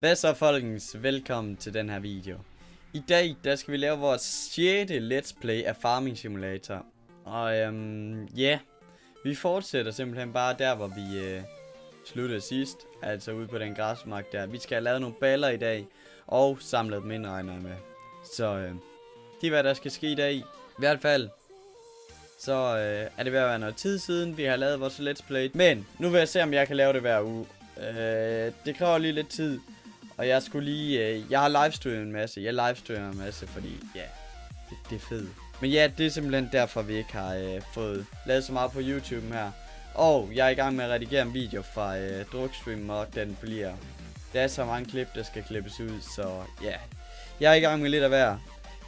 Hvad så folkens, velkommen til den her video. I dag, der skal vi lave vores 6. let's play af Farming Simulator. Og ja, vi fortsætter simpelthen bare der, hvor vi sluttede sidst. Altså ude på den græsmark der. Vi skal have lavet nogle baller i dag, og samlet dem ind, regner jeg med. Så det er hvad der skal ske i dag. I hvert fald, så er det ved at være noget tid siden, vi har lavet vores let's play. Men nu vil jeg se, om jeg kan lave det hver uge. Det kræver lige lidt tid. Og jeg skulle lige, jeg har livestreamet en masse. Jeg livestreamer en masse, fordi ja, det er fedt. Men ja, det er simpelthen derfor, vi ikke har fået lavet så meget på YouTube her. Og jeg er i gang med at redigere en video fra drukstream, og den bliver... Der er så mange klip, der skal klippes ud, så ja. Jeg er i gang med lidt af hver.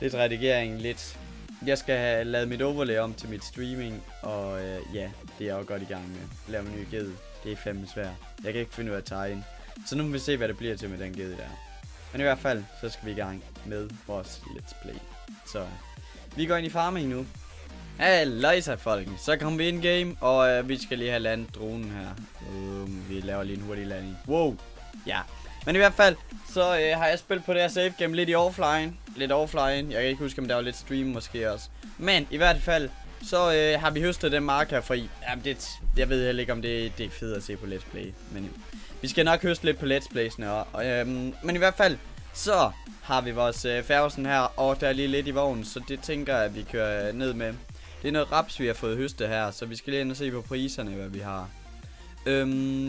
Lidt redigering, lidt... Jeg skal have lavet mit overlay om til mit streaming, og ja, det er jeg også godt i gang med. Lave en ny ged. Det er fandme svært. Jeg kan ikke finde ud af at tegne. Så nu må vi se, hvad det bliver til med den ged der. Men i hvert fald, så skal vi i gang med vores let's play. Så vi går ind i farming nu. Halløjsa folkens. Så kommer vi ind game, og vi skal lige have landet dronen her. Vi laver lige en hurtig landing. Wow. Ja. Men i hvert fald, så har jeg spillet på det her save game lidt i offline. Jeg kan ikke huske, om der var lidt stream måske også. Men i hvert fald, så har vi høstet den mark her fri. Jamen, jeg ved heller ikke, om det er fedt at se på let's play. Men vi skal nok høste lidt på let's plays'ene. Men i hvert fald, så har vi vores færgelsen her. Og der er lige lidt i vognen, så det tænker jeg, at vi kører ned med. Det er noget raps, vi har fået høstet her. Så vi skal lige ind og se på priserne, hvad vi har.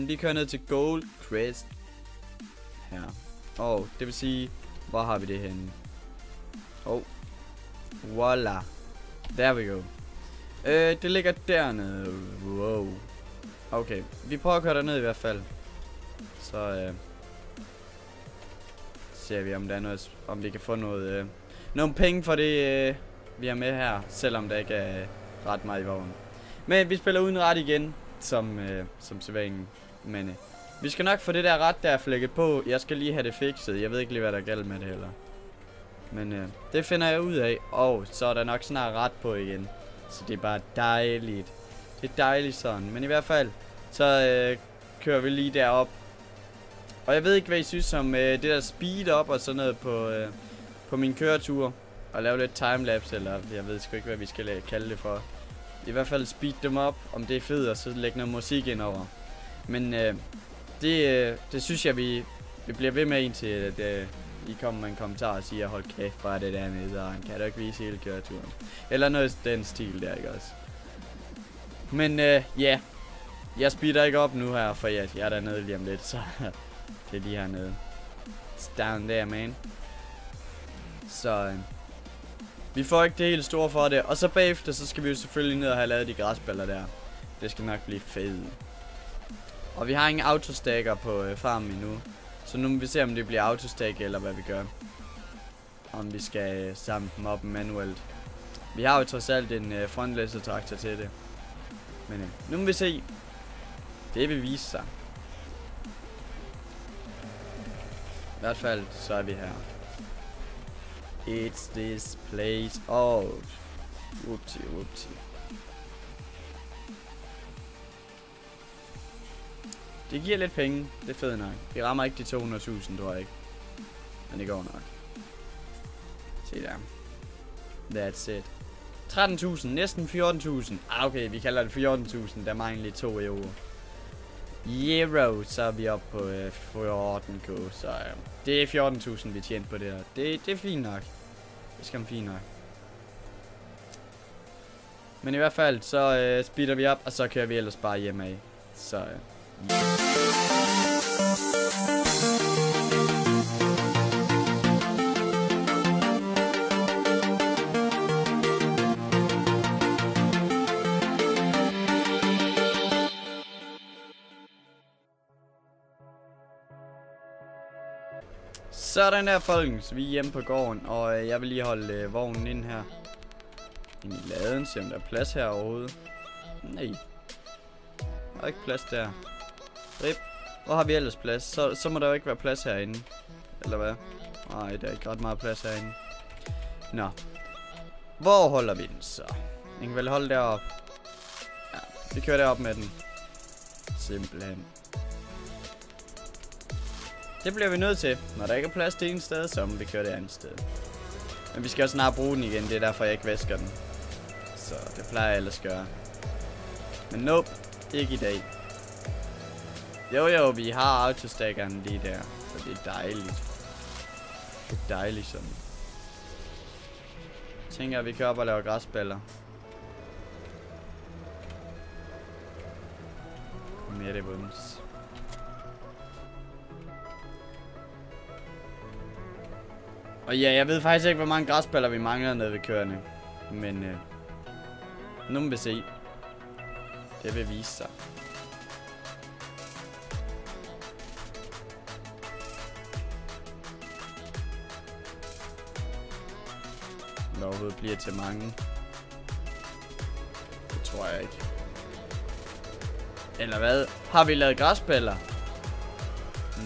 Vi kører ned til Gold Crest. Her. Og det vil sige, hvor har vi det henne? Voila. There we go. Det ligger dernede. Wow. Okay, vi prøver at køre derned i hvert fald. Så ser vi, om der er noget, om vi kan få noget, nogle penge for det, vi har med her, selvom der ikke er ret meget i vognen. Men vi spiller uden ret igen, som sædvanligt. Men vi skal nok få det der ret der flækket på. Jeg skal lige have det fikset. Jeg ved ikke lige, hvad der er galt med det heller. Men det finder jeg ud af. Og så er der nok snart ret på igen. Så det er bare dejligt. Det er dejligt sådan. Men i hvert fald, så kører vi lige derop. Og jeg ved ikke, hvad I synes om det der speed up og sådan noget på min køretur. Og lave lidt timelapse, eller jeg ved sgu ikke, hvad vi skal kalde det for. I hvert fald speed dem op, om det er fedt, og så lægge noget musik ind over. Men det synes jeg, vi bliver ved med indtil, at I kommer med en kommentar og siger, hold kæft, hvor er det dernede, og kan du ikke vise hele køreturen. Eller noget den stil der, ikke også? Men ja, jeg speeder ikke op nu her, for jeg er dernede lige om lidt, så det er lige hernede. It's down there, man. Så vi får ikke det helt store for det. Og så bagefter, så skal vi jo selvfølgelig ned og have lavet de græsballer der. Det skal nok blive fedt. Og vi har ingen autostacker på farmen endnu. Så nu må vi se, om det bliver autostack eller hvad vi gør. Om vi skal samle dem op manuelt. Vi har jo trods alt en frontlæssertraktor til det. Men nu må vi se. Det vil vise sig. I hvert fald, så er vi her. It's this place. Whoopsie. Det giver lidt penge. Det er fedt nok. Vi rammer ikke de 200.000, tror jeg ikke. Men det går nok. Se der. That's it. 13.000. Næsten 14.000. Okay, vi kalder det 14.000. Der mangler lige 2 euro. Euro. Så er vi oppe på 14k. Så det er 14.000, vi tjente på det her. Det er fint nok. Det skal man fint nok. Men i hvert fald, så speeder vi op, og så kører vi ellers bare hjem af. Så sådan der folkens, vi er hjemme på gården, og jeg vil lige holde vognen ind her. Ind i laden, se om der er plads her overhovedet. Nej. Der er ikke plads der. Rip. Hvor har vi ellers plads? Så må der jo ikke være plads herinde. Eller hvad? Nej, der er ikke ret meget plads herinde. Nå. Hvor holder vi den så? Den kan vel holde deroppe. Ja, vi kører derop med den. Simpelthen. Det bliver vi nødt til. Når der ikke er plads til en sted, så må vi køre det andet sted. Men vi skal også snart bruge den igen. Det er derfor, jeg ikke vasker den. Så det plejer jeg ellers at gøre. Men nope. Ikke i dag. Jo, vi har autostackeren lige der. Så det er dejligt. Det er dejligt sådan. Jeg tænker, at vi kan op og lave græsballer. Mere det bunds. Og ja, jeg ved faktisk ikke, hvor mange græsballer vi mangler nede ved køerne. Men nu må vi se. Det vil vise sig. Om der overhovedet bliver til mange. Det tror jeg ikke. Eller hvad? Har vi lavet græsballer?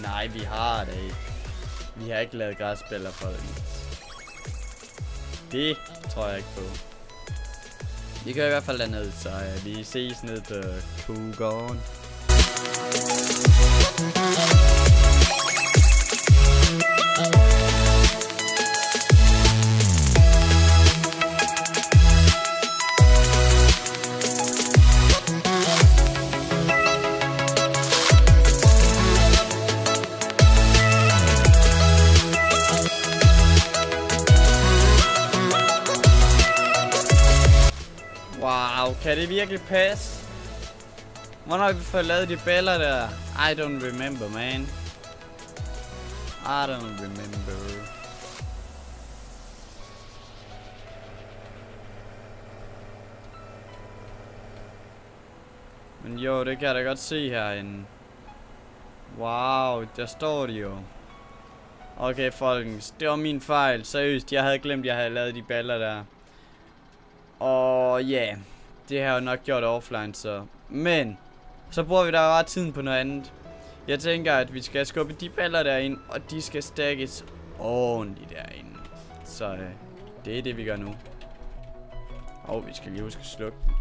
Nej, vi har det ikke. Vi har ikke lavet græsballer for det. Det tror jeg ikke på. Vi kan i hvert fald derned, så vi ses ned på Kugården. Wow, kan det virkelig passe? Hvornår har vi fået lavet de baller der? I don't remember, man. I don't remember. Men jo, det kan jeg da godt se herinde. Wow, der står de jo. Okay, folkens, det var min fejl. Seriøst, jeg havde glemt, at jeg havde lavet de baller der. Og ja, det har jeg nok gjort offline, så. Men, så bruger vi da bare tiden på noget andet. Jeg tænker, at vi skal skubbe de baller derind, og de skal stakkes ordentligt derinde. Så det er det, vi gør nu. Og vi skal lige huske at slukke den.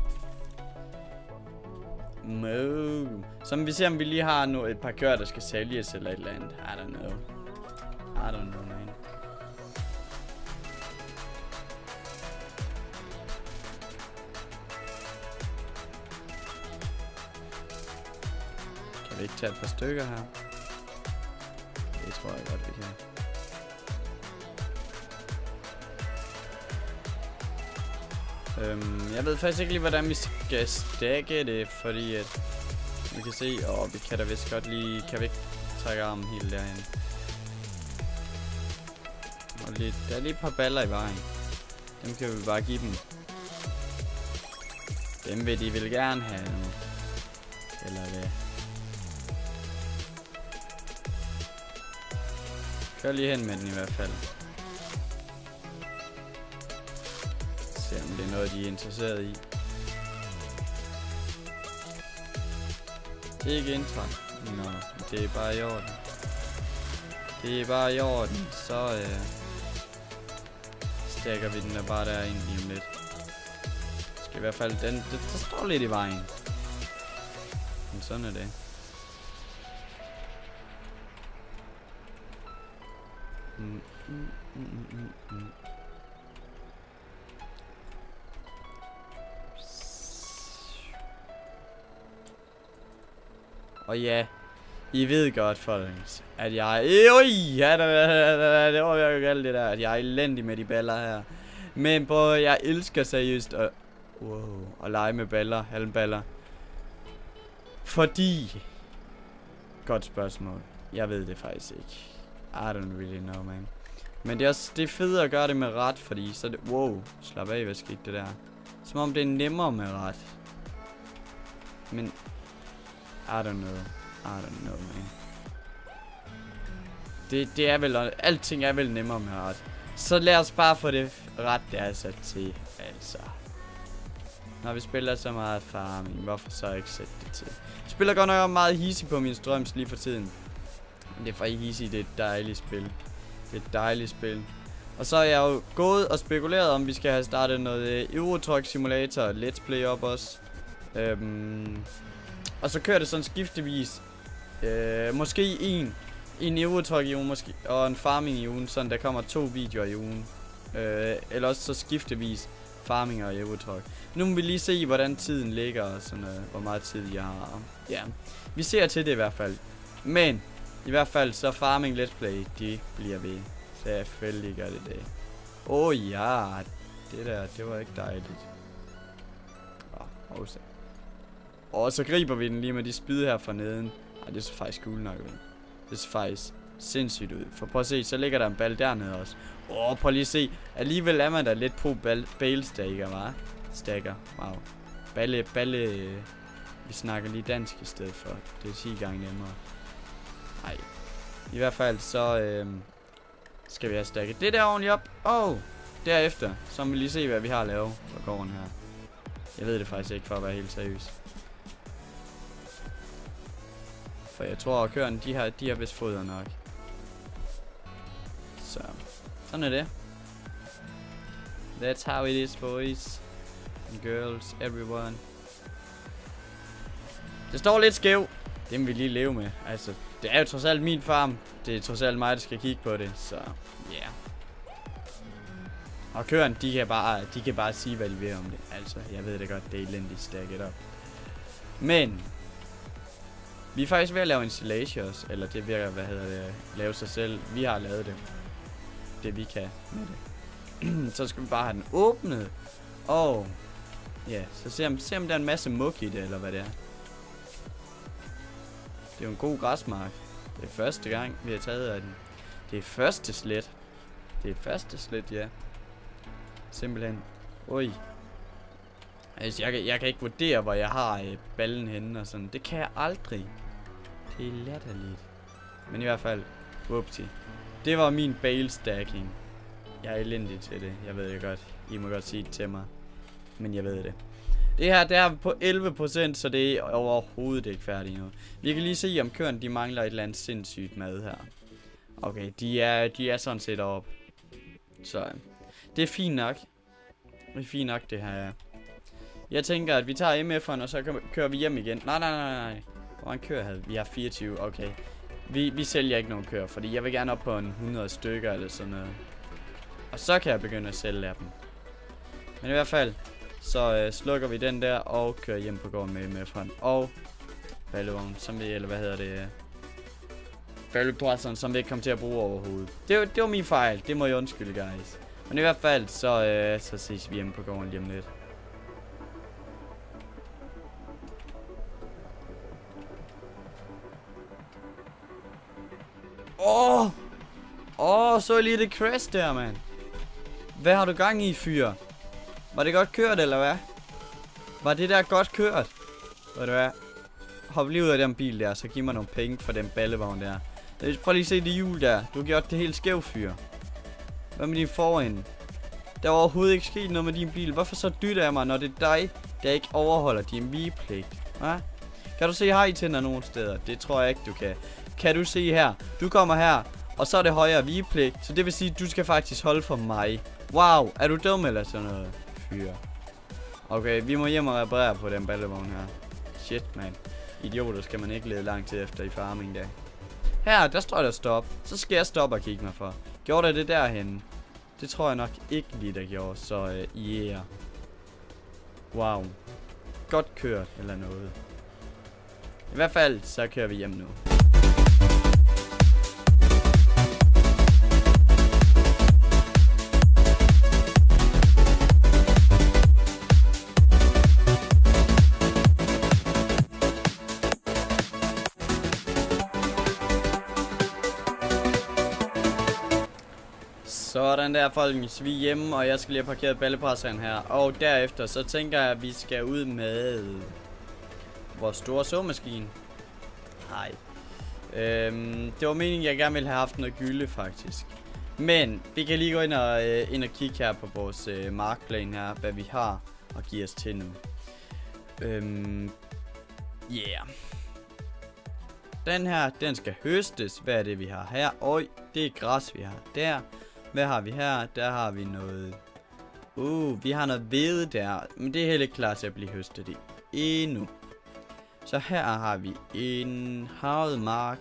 Så vi ser, om vi lige har nu et par køer, der skal sælges eller et eller andet. I don't know. I don't know, man. Kan vi ikke tage et par stykker her? Det tror jeg godt, vi kan. Jeg ved faktisk ikke lige, hvordan vi skal stække det, fordi at vi kan se, vi kan da vist godt lige, kan vi ikke trække armen helt derhen. Og lige, der er lige et par baller i vejen. Dem kan vi bare give dem. Dem vil de vel gerne have nu. Eller hvad? Kør lige hen med den i hvert fald. Se om det er noget, de er interesseret i. Ikke indtræk. Nå, det er bare i orden. Det er bare i orden, så stækker vi den der bare der ind lige om lidt. Skal i hvert fald, der står lidt i vejen. Men sådan er det. Og ja, I ved godt, folkens, at jeg... det var jo alt det der, at jeg er elendig med de baller her. Men på, jeg elsker seriøst at lege med baller, halmballer. Fordi... Godt spørgsmål. Jeg ved det faktisk ikke. I don't really know, man. Men det er fedt at gøre det med ret, fordi så det... Wow, slap af, hvad skete det der? Som om det er nemmere med ret. Men... I don't know. I don't know, man. Det er vel... Alting er vel nemmere med ret. Så lad os bare få det ret, det er sat til. Altså. Når vi spiller så meget farming, hvorfor så ikke sætte det til? Jeg spiller godt nok meget Easy på min strøms lige for tiden. Men det er for Easy, det er et dejligt spil. Det er et dejligt spil. Og så er jeg jo gået og spekuleret om, vi skal have startet noget Euro Truck Simulator Let's Play op også. Og så kører det sådan skiftevis. Måske en en Eurotruck i ugen måske, og en farming i ugen, sådan der kommer 2 videoer i ugen. Eller også så skiftevis farming og Eurotruck. Nu må vi lige se, hvordan tiden ligger, og sådan, hvor meget tid jeg har. Ja, vi ser til det i hvert fald. Men, i hvert fald, så farming let's play, de bliver ved. Selvfølgelig gør det det. Ja, det der, det var ikke dejligt. Og så griber vi den lige med de spyd her for neden. Ej, det er så faktisk cool nok, vel? Det ser faktisk sindssygt ud. For prøv at se, så ligger der en ball dernede også. Prøv lige at se. Alligevel er man da lidt på bale-stacker, hva'? Stacker, wow. Balle. Vi snakker lige dansk i stedet for. Det er 10 gange nemmere. Nej. I hvert fald så skal vi have stacket det der ordentligt op. Derefter, så må vi lige se, hvad vi har at lave på gården her. Jeg ved det faktisk ikke, for at være helt seriøs. For jeg tror, at køerne, de har vist foder nok. Så, sådan er det. That's how it is, boys and girls, everyone. Det står lidt skæv. Det må vi lige leve med. Altså, det er jo trods alt min farm. Det er trods alt mig, der skal kigge på det. Så, ja. Yeah. Og køerne, de kan bare sige, hvad de vil om det. Altså, jeg ved det godt, det er elendigt stacket op. Men vi er faktisk ved at lave installations, eller det virker, lave sig selv. Vi har lavet det. Det vi kan med det. Så skal vi bare have den åbnet. Ja, så se om der er en masse muk i det, eller hvad det er. Det er jo en god græsmark. Det er første gang, vi har taget af den. Det er første slet. Ja. Simpelthen. Altså, jeg kan ikke vurdere, hvor jeg har ballen henne og sådan. Det kan jeg aldrig. Det er latterligt. Men i hvert fald, whoopsie. Det var min bale stacking. Jeg er elendig til det. Jeg ved det godt. I må godt sige det til mig. Men jeg ved det. Det her, det er på 11%, så det er overhovedet ikke færdigt nu. Vi kan lige se, om køerne, de mangler et eller andet sindssygt mad her. Okay, de er sådan set oppe. Så det er fint nok. Det er fint nok, det her, ja. Jeg tænker, at vi tager MF'eren, og så kører vi hjem igen. Nej. Hvor en kører havde vi? har 24, okay. Vi sælger ikke nogen kører, fordi jeg vil gerne op på en 100 stykker eller sådan noget. Og så kan jeg begynde at sælge af dem. Men i hvert fald, så slukker vi den der og kører hjem på gården med MF'eren. Og ballevognen, som vi, eller hvad hedder det? Ballepresseren, som vi ikke kom til at bruge overhovedet. Det var min fejl, det må jeg undskylde, guys. Men i hvert fald, så ses vi hjemme på gården lige om lidt. Så lige det crash der, mand. Hvad har du gang i, fyr? Var det godt kørt, eller hvad? Var det der godt kørt? Ved du hvad? Hop lige ud af den bil der, så giv mig nogle penge for den ballevogn der. Prøv lige at se det hjul der. Du har gjort det helt skævt, fyr. Hvad med din forhænd? Der var overhovedet ikke sket noget med din bil. Hvorfor så dytter jeg mig, når det er dig, der ikke overholder din vigepligt? Kan du se hej-tænder nogle steder? Det tror jeg ikke, du kan. Kan du se her? Du kommer her, og så er det højere vigepligt. Så det vil sige, at du skal faktisk holde for mig. Wow, er du dum eller sådan noget? Fyr. Okay, vi må hjem og reparere på den ballevogn her. Shit, man. Idioter skal man ikke lede lang tid efter i farming dag. Her, der står der stop. Så skal jeg stoppe og kigge mig for. Gjorde der det derhenne? Det tror jeg nok ikke lige, der gjorde. Så yeah. Wow. Godt kørt eller noget. I hvert fald, så kører vi hjem nu. Sådan der, folkens. Vi er hjemme, og jeg skal lige have parkeret ballepresseren her. Og derefter, så tænker jeg, at vi skal ud med vores store såmaskine. Nej. Det var meningen, jeg gerne ville have haft noget gylde, faktisk. Men vi kan lige gå ind og kigge her på vores markplan her, hvad vi har og give os til nu. Yeah. Den her, den skal høstes. Hvad er det, vi har her? Det er græs, vi har der. Hvad har vi her? Der har vi noget. Vi har noget hvede der. Men det er heller ikke klar til at blive høstet i endnu. Så her har vi en havet mark.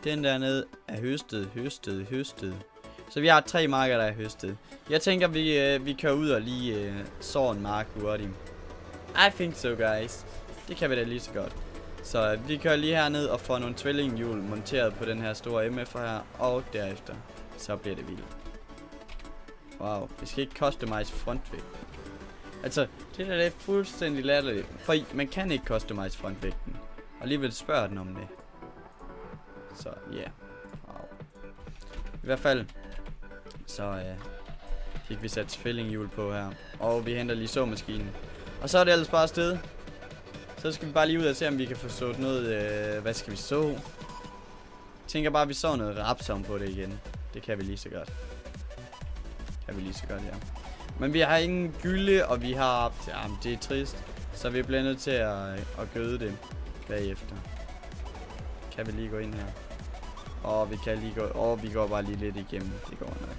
Den dernede er høstet. Så vi har 3 marker, der er høstet. Jeg tænker, vi kører ud og lige sår en mark hurtigt. I think so, guys. Det kan vi da lige så godt. Så vi kører lige herned og får nogle tvillinghjul monteret på den her store MF her. Og derefter, så bliver det vildt. Wow, vi skal ikke customize frontvægt. Altså, det der er fuldstændig latterligt. For man kan ikke customize frontvægten. Og alligevel spørger den om det. Så ja, yeah. Wow. I hvert fald, så fik vi sat tvillinghjul på her. Og vi henter lige såmaskinen. Og så er det ellers bare afsted. Så skal vi bare lige ud og se, om vi kan få sået noget, hvad skal vi så? Jeg tænker bare, at vi så noget raps om på det igen. Det kan vi lige så godt. Ja. Men vi har ingen gylde, og vi har, jamen det er trist. Så vi bliver nødt til at gøde det bagefter. Kan vi lige gå ind her? Og vi kan lige gå, vi går bare lige lidt igennem. Det går nok.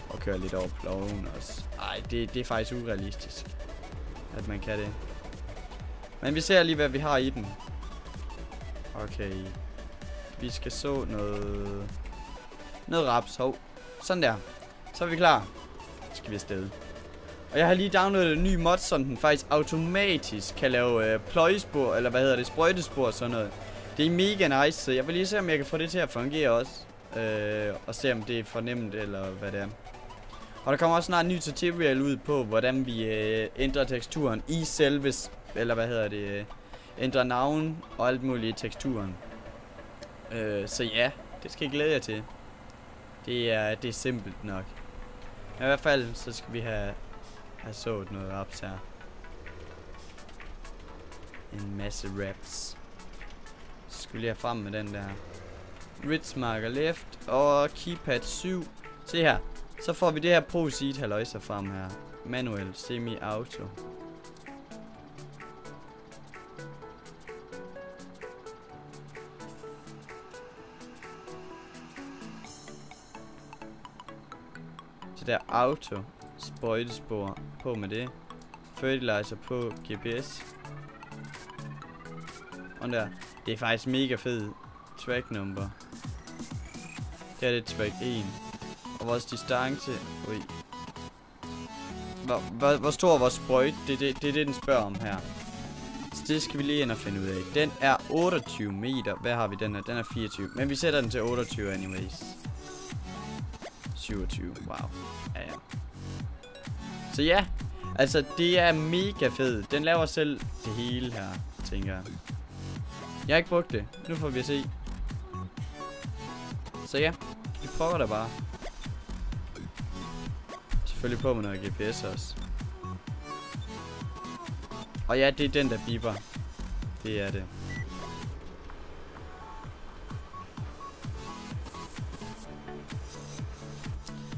Og kører lidt over ploven også. Ej, det er faktisk urealistisk, at man kan det. Men vi ser lige, hvad vi har i den. Okay. Vi skal så noget raps. Hov. Sådan der. Så er vi klar. Så skal vi afsted. Og jeg har lige downloadet en ny mod, så den faktisk automatisk kan lave pløjespor, eller hvad hedder det, sprøjtespor og sådan noget. Det er mega nice, så jeg vil lige se, om jeg kan få det til at fungere også. Og se, om det er fornemt, eller hvad det er. Og der kommer også snart en ny tutorial ud på, hvordan vi ændrer teksturen i selve, eller hvad hedder det, ændrer navn og alt muligt i teksturen. Så ja, det skal jeg glæde jer til. Det er simpelt nok. Men i hvert fald, så skal vi have sået noget raps her. En masse raps. Så skal vi lige have frem med den der. Ridge marker left og keypad 7. Se her. Så får vi det her Pro Seed halløjser frem her. Manuel, semi-auto. Så der auto. Sprøjtespor på med det. Fertilizer på GPS. Og der. Det er faktisk mega fed track number. Her er det track 1. Og vores distance. Ui. Hvor stor er vores sprøjt? Det er det, den spørger om her. Så det skal vi lige ind og finde ud af. Den er 28 meter. Hvad har vi den her? Den er 24. Men vi sætter den til 28 anyways. 27. Wow. Ja. Så ja. Altså, det er mega fed. Den laver selv det hele her, tænker jeg. Jeg har ikke brugt det. Nu får vi at se. Så ja. Vi prøver det bare. Selvfølgelig på med noget GPS også. Og ja, det er den, der biber. Det er det.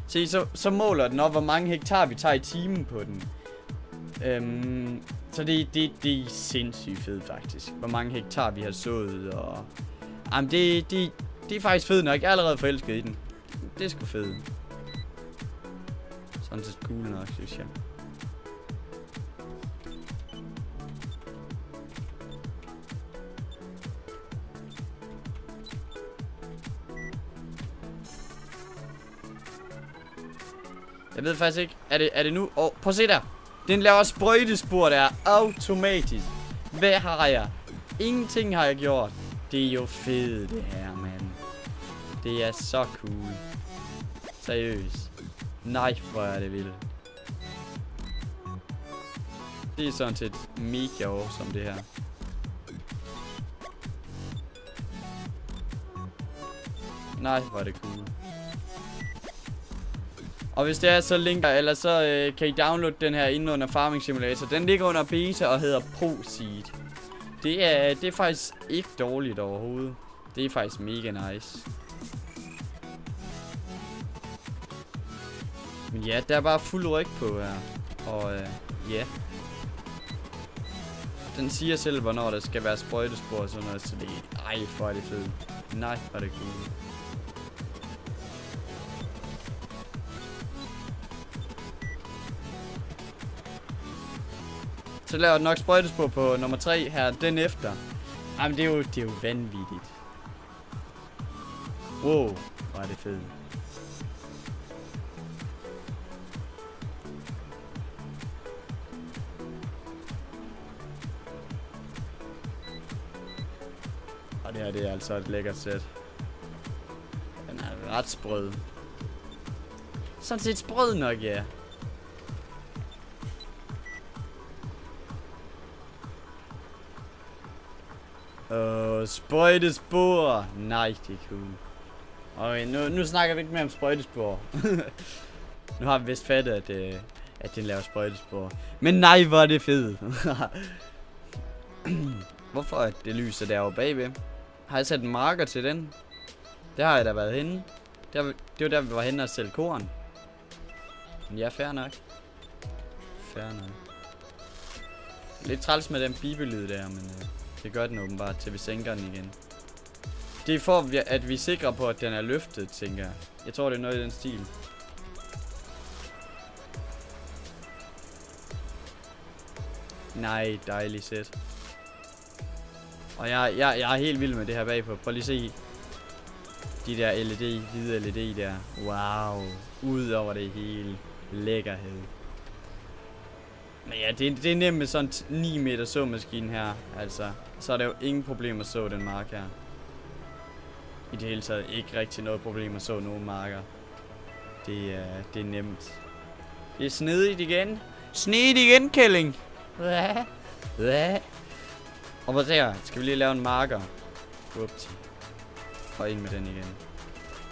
Se, så måler den op, hvor mange hektar vi tager i timen på den. Så det er sindssygt fedt faktisk. Hvor mange hektar vi har sået og... Jamen det er faktisk fedt nok. Jeg er allerede forelsket i den. Det er sgu fedt. Sådan set cool nok, synes jeg. Jeg ved faktisk ikke. Er det nu? Prøv at se der. Den laver sprøjtespor der automatisk. Hvad har jeg? Ingenting har jeg gjort. Det er jo fedt det her, mand. Det er så cool. Seriøst. Nej, hvor er det vildt. Det er sådan set mega awesome det her. Nej, hvor er det cool. Og hvis det er, så linker, eller så kan I downloade den her inde under Farming Simulator. Den ligger under beta og hedder Pro Seed. Det er faktisk ikke dårligt overhovedet. Det er faktisk mega nice. Men ja, der er bare fuld ryg på her. Og ja. Den siger selv, hvornår der skal være sprøjtespor og sådan noget. Så det er... Ej, hvor er det fedt. Nej, hvor er det cool. Så laver den nok sprøjtespor på nummer 3 her, den efter. Jamen det er jo vanvittigt. Wow, hvor er det fedt. Og det her, det er altså et lækkert sæt. Den er ret sprød. Sådan set sprød nok, ja. Sprøjtespor. Nej, det er cool. Okay, nu snakker vi ikke mere om sprøjtespor. Nu har vi vist fattet, at den laver sprøjtespor. Men nej, hvor er det fedt. Hvorfor er det lyser derovre bagved? Har jeg sat en marker til den? Der har jeg da været henne. Det var der, vi var henne og sælge korn. Men ja, fair nok. Fair nok. Lidt træls med den bibelyd der, men det gør den åbenbart, til vi sænker den igen. Det er for, at vi er sikre på, at den er løftet, tænker jeg. Jeg tror, det er noget i den stil. Nej, dejligt sæt. Og jeg er helt vild med det her bagpå. Prøv lige at se de der hvide LED der. Wow. Ud over det hele. Lækkerhed. Men ja, det er nemt med sådan 9 meter såmaskine her. Altså, så er det jo ingen problem at så den mark her. I det hele taget ikke rigtig noget problem at så nogen marker. Det er nemt. Det er snedigt igen. Snedigt igen, kælling. Hvad? Og på der skal vi lige lave en marker. Whoopty. Og ind med den igen.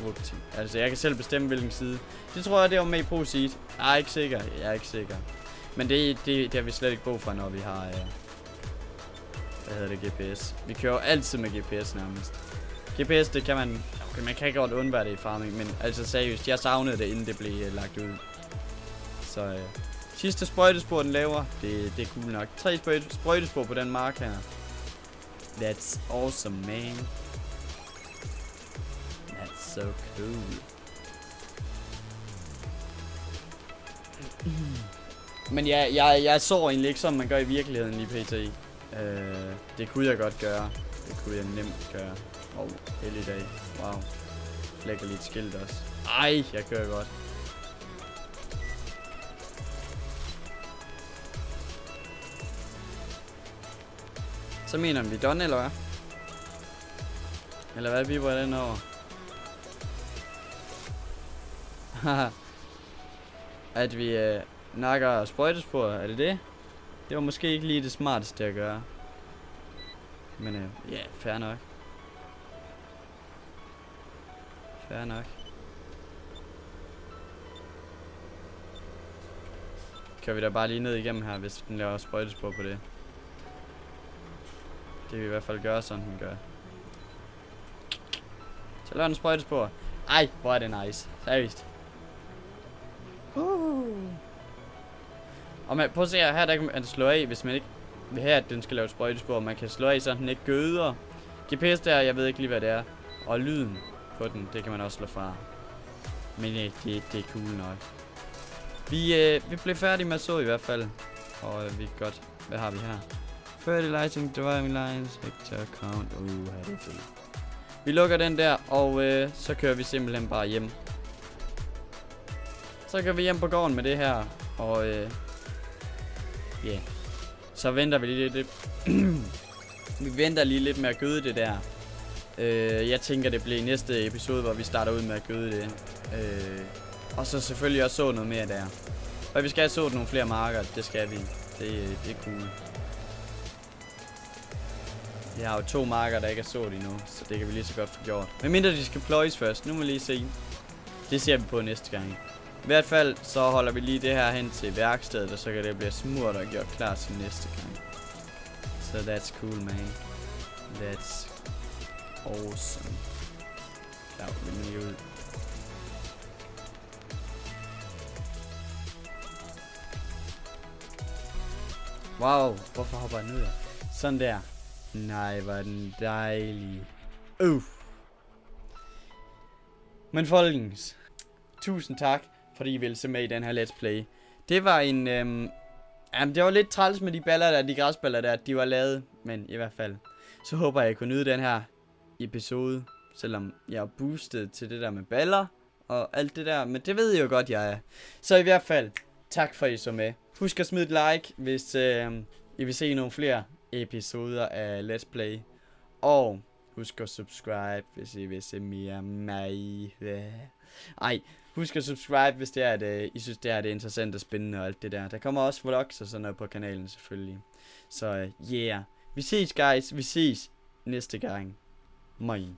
Whoopty. Altså, jeg kan selv bestemme, hvilken side. Det tror jeg, det var med i ProSeed. Jeg er ikke sikker. Men det har vi slet ikke brug for, når vi har... hvad hedder det? GPS. Vi kører altid med GPS nærmest. GPS, det kan man... Okay, man kan godt undvære det i farming, men altså seriøst, jeg savnede det, inden det blev lagt ud. Så sidste sprøjtespor, den laver, det er cool nok. 3 sprøjtespor på den mark her. That's awesome, man. That's so cool. Men ja, jeg så egentlig ikke, som man gør i virkeligheden lige pt. Det kunne jeg godt gøre. Det kunne jeg nemt gøre. Heldig dag. Wow. Lægger lidt skilt også. Ej, jeg kører godt. Så mener vi done, eller hvad? Eller hvad viber den over? At vi nakker sprøjtespor, er det det? Det var måske ikke lige det smarteste at gøre. Men ja, fair nok. Fair nok. Kan vi da bare lige ned igennem her, hvis den laver sprøjtespor på det. Det vil i hvert fald gøre, sådan den gør. Så laver den sprøjtespor. Ej, hvor er det nice. Seriøst. Og prøv at se her, der kan man slå af, hvis man ikke vil have, at den skal lave sprøjtespor. Man kan slå af, så den ikke gøder. GPS der, jeg ved ikke lige, hvad det er. Og lyden på den, det kan man også slå fra. Men det er cool nok. Vi blev færdige med at så i hvert fald. Og vi er godt. Hvad har vi her? Fertilizing, driving lines, hectare count. Det er fedt. Vi lukker den der, og så kører vi simpelthen bare hjem. Så kører vi hjem på gården med det her, og yeah. Så venter vi lige lidt. Vi venter lige lidt med at gøde det der. Jeg tænker, det bliver i næste episode, hvor vi starter ud med at gøde det. Og så selvfølgelig også så noget mere der. Og vi skal have så nogle flere marker, det skal vi. Det er cool. Vi har jo 2 marker, der ikke er sået endnu, så det kan vi lige så godt få gjort. Men mindre de skal pløjes først, nu må vi lige se. Det ser vi på næste gang. I hvert fald så holder vi lige det her hen til værkstedet, og så kan det blive smurt og gjort klar til næste gang. Så that's cool, man. That's awesome. Der vil vi lige ud. Wow, hvorfor hopper jeg ned der? Sådan der. Nej, hvor er den dejlig. Men folkens, tusind tak, fordi I ville se med i den her Let's Play. Det var en, jamen det var lidt træls med de baller der, de græsballer der, de var lavet. Men i hvert fald, så håber jeg, I kunne nyde den her episode. Selvom jeg er boostet til det der med baller og alt det der. Men det ved jeg jo godt, jeg er. Så i hvert fald, tak for at I så med. Husk at smide et like, hvis I vil se nogle flere episoder af Let's Play. Og husk at subscribe, hvis I vil se mere af mig. Ej, husk at subscribe, hvis det er, at I synes, det er interessant og spændende og alt det der. Der kommer også vlogs og sådan noget på kanalen selvfølgelig. Så yeah. Vi ses, guys. Vi ses næste gang. Moin.